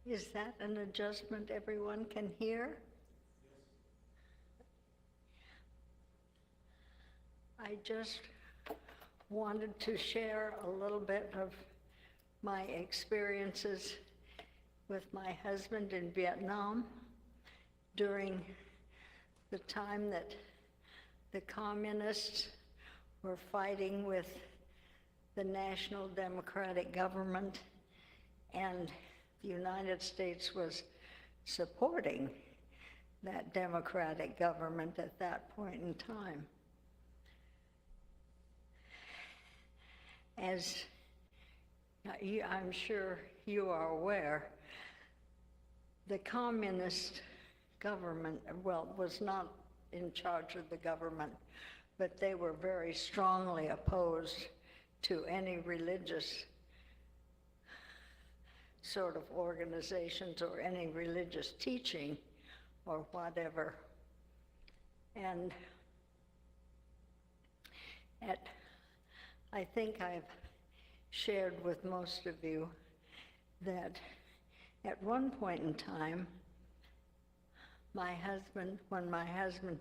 Is that an adjustment everyone can hear? I just wanted to share a little bit of my experiences with my husband in Vietnam during the time that the communists were fighting with the National Democratic Government, and the United States was supporting that democratic government at that point in time. As I'm sure you are aware, the communist government, well, was not in charge of the government, but they were very strongly opposed to any religious sort of organizations or any religious teaching or whatever. And I think I've shared with most of you that at one point in time, when my husband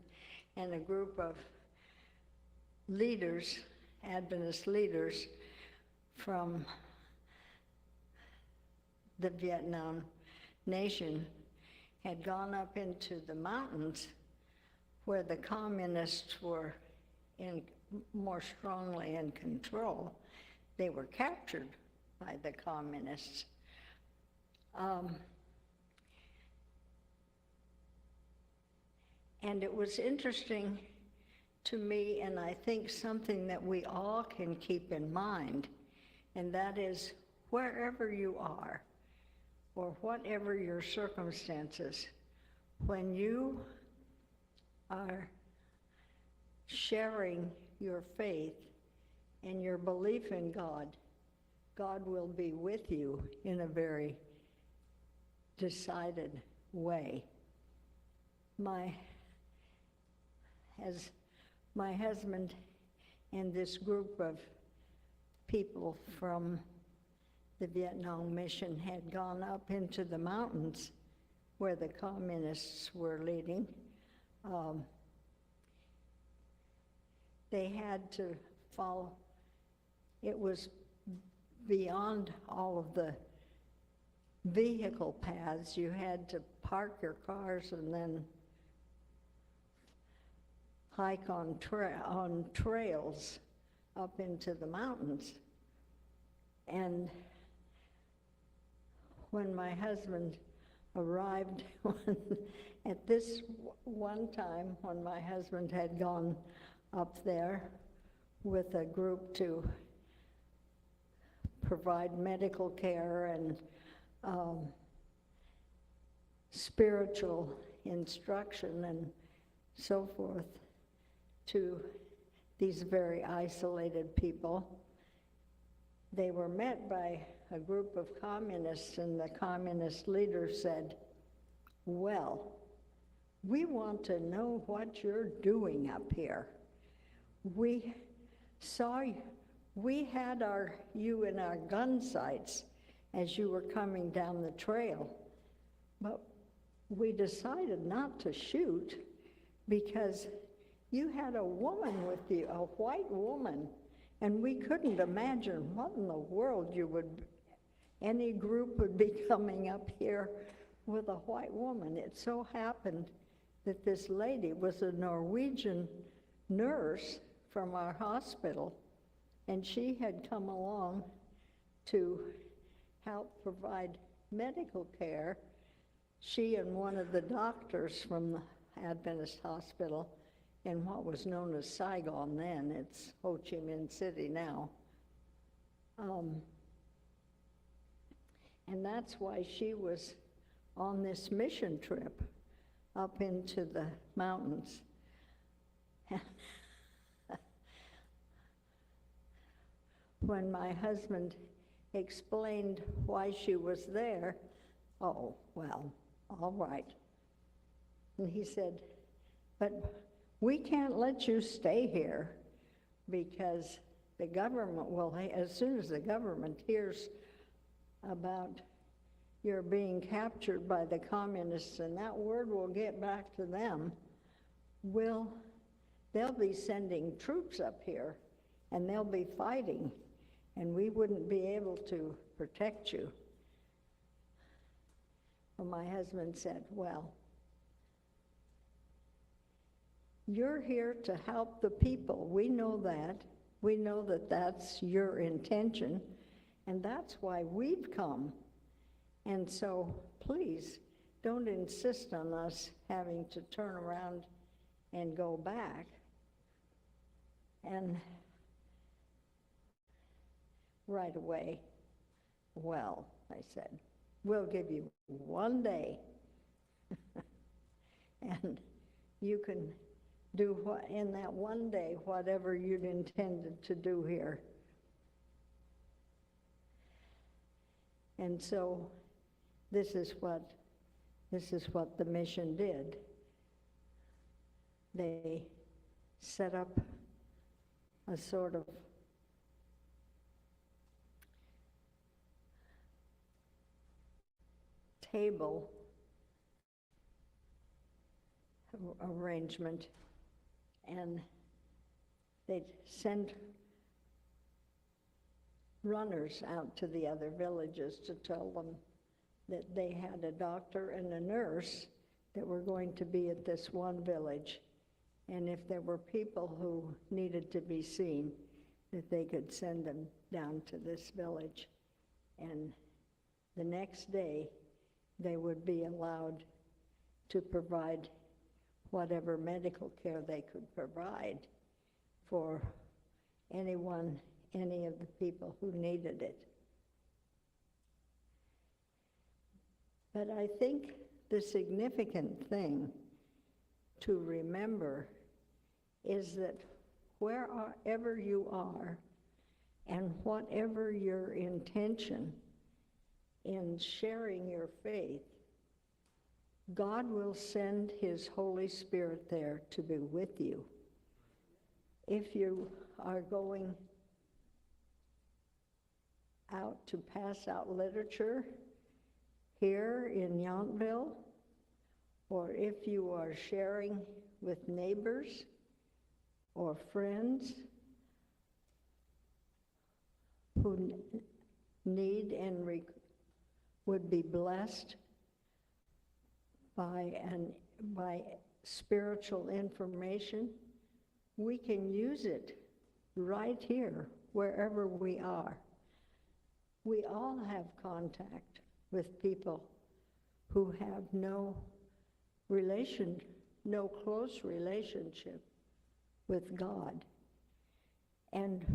and a group of leaders, Adventist leaders from the Vietnam nation had gone up into the mountains where the communists were more strongly in control. They were captured by the communists. And it was interesting to me, and I think something that we all can keep in mind, and that is wherever you are, or whatever your circumstances, when you are sharing your faith and your belief in God, God will be with you in a very decided way. As my husband and this group of people from the Vietnam mission had gone up into the mountains where the communists were leading, they had to follow. It was beyond all of the vehicle paths. You had to park your cars and then hike on trails up into the mountains. And when my husband arrived, at this one time when my husband had gone up there with a group to provide medical care and spiritual instruction and so forth to these very isolated people, they were met by a group of communists, and the communist leader said, "Well, we want to know what you're doing up here. We had you in our gun sights as you were coming down the trail, but we decided not to shoot because you had a woman with you, a white woman, and we couldn't imagine what in the world any group would be coming up here with a white woman." It so happened that this lady was a Norwegian nurse from our hospital, and she had come along to help provide medical care. She and one of the doctors from the Adventist hospital in what was known as Saigon then, it's Ho Chi Minh City now. And that's why she was on this mission trip up into the mountains. When my husband explained why she was there, "Oh, well, all right." And he said, "But we can't let you stay here because the government will, as soon as the government hears about you're being captured by the communists and that word will get back to them, they'll be sending troops up here and they'll be fighting and we wouldn't be able to protect you. Well, my husband said, well, you're here to help the people. We know that. We know that that's your intention, and that's why we've come. And so, please, don't insist on us having to turn around and go back. And right away, well, I said, we'll give you 1 day, and you can do in that 1 day whatever you'd intended to do here. And so this is what the mission did. They set up a sort of table arrangement, and they'd send runners out to the other villages to tell them that they had a doctor and a nurse that were going to be at this one village, and if there were people who needed to be seen, that they could send them down to this village. And the next day, they would be allowed to provide whatever medical care they could provide for anyone, any of the people who needed it. But I think the significant thing to remember is that wherever you are and whatever your intention in sharing your faith, God will send His Holy Spirit there to be with you. If you are going out to pass out literature here in Yountville, or if you are sharing with neighbors or friends who need and would be blessed by spiritual information, we can use it right here, wherever we are. We all have contact with people who have no close relationship with God. And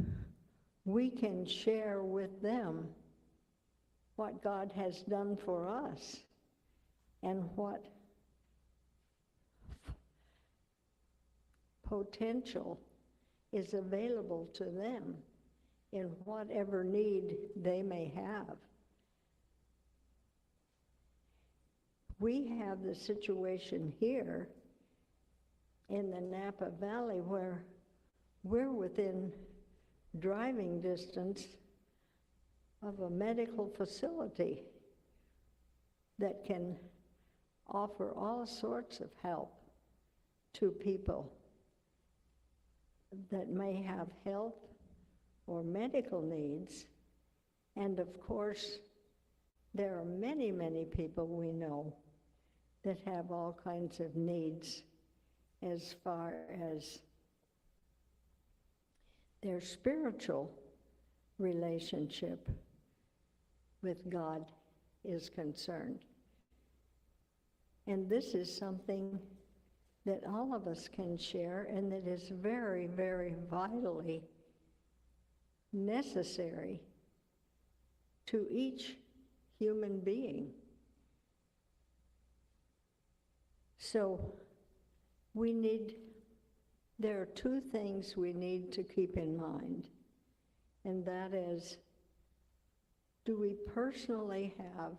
we can share with them what God has done for us and what potential is available to them in whatever need they may have. We have the situation here in the Napa Valley where we're within driving distance of a medical facility that can offer all sorts of help to people that may have health or medical needs. And of course, there are many, many people we know that have all kinds of needs as far as their spiritual relationship with God is concerned. And this is something that all of us can share and that is very, very vitally necessary to each human being. So there are two things we need to keep in mind, and that is, do we personally have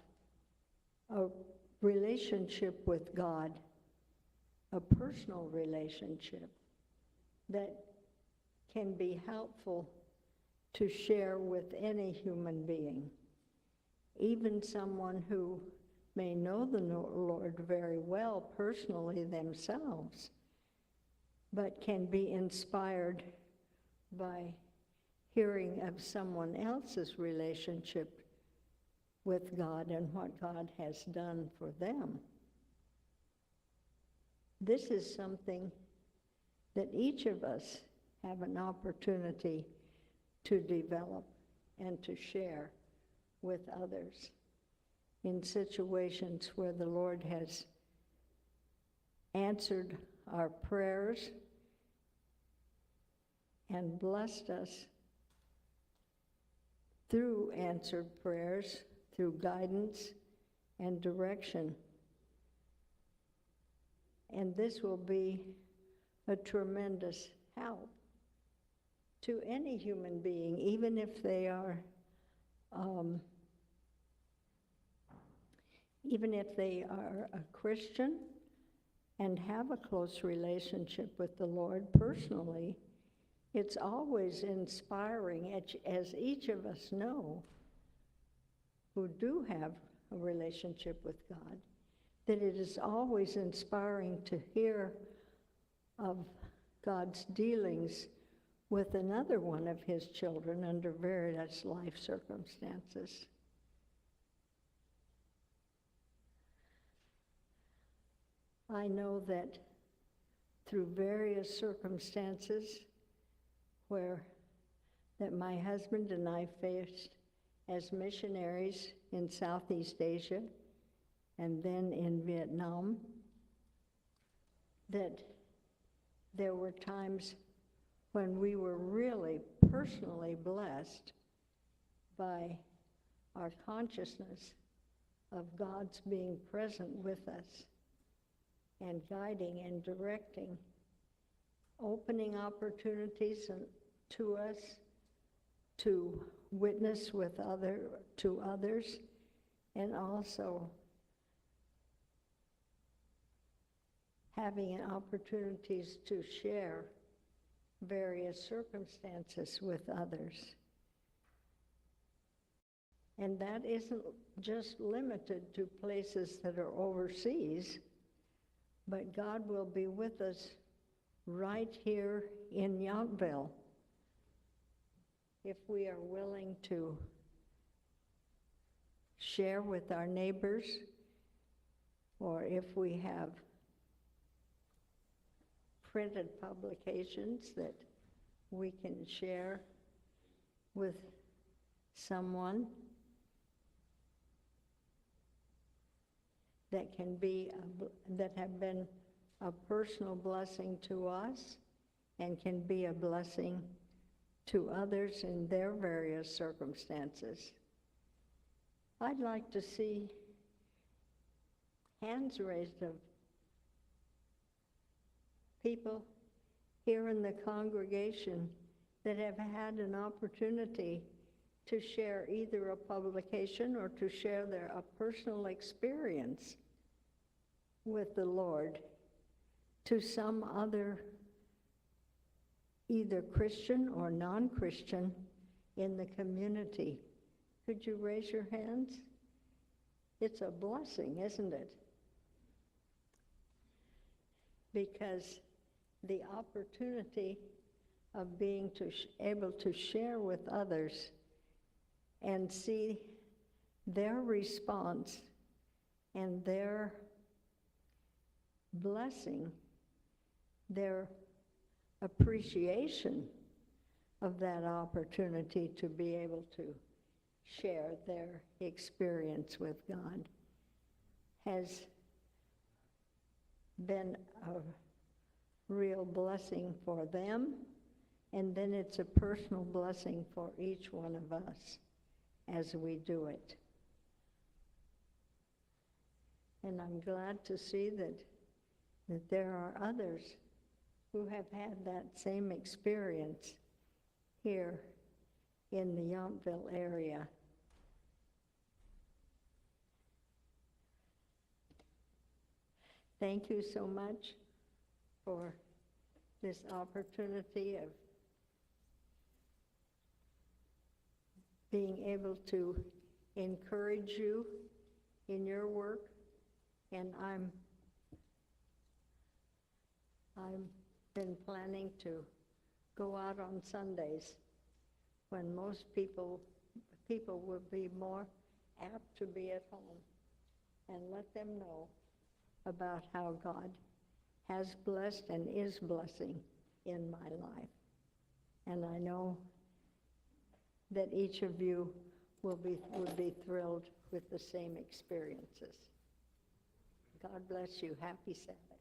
a relationship with God, a personal relationship that can be helpful to share with any human being even someone who may know the Lord very well personally themselves, but can be inspired by hearing of someone else's relationship with God and what God has done for them. This is something that each of us have an opportunity to develop and to share with others in situations where the Lord has answered our prayers and blessed us through answered prayers, through guidance and direction. And this will be a tremendous help to any human being, even if they are a Christian and have a close relationship with the Lord personally. It's always inspiring, as each of us know, who do have a relationship with God, that it is always inspiring to hear of God's dealings with another one of his children under various life circumstances. I know that through various circumstances that my husband and I faced as missionaries in Southeast Asia and then in Vietnam, that there were times when we were really personally blessed by our consciousness of God's being present with us and guiding and directing, opening opportunities to us to witness to others, and also having opportunities to share various circumstances with others. And that isn't just limited to places that are overseas, but God will be with us right here in Yountville if we are willing to share with our neighbors, or if we have printed publications that we can share with someone that have been a personal blessing to us and can be a blessing to others in their various circumstances. I'd like to see hands raised of people here in the congregation that have had an opportunity to share either a publication or to share a personal experience with the Lord to some other, either Christian or non-Christian, in the community. Could you raise your hands? It's a blessing, isn't it? Because the opportunity of being able to share with others and see their response and their blessing, their appreciation of that opportunity to be able to share their experience with God has been a real blessing for them, and then it's a personal blessing for each one of us as we do it. And I'm glad to see that there are others who have had that same experience here in the Yountville area. Thank you so much for this opportunity of being able to encourage you in your work, and I've been planning to go out on Sundays when most people will be more apt to be at home, and let them know about how God has blessed and is blessing in my life. And I know that each of you would be thrilled with the same experiences. God bless you. Happy Sabbath.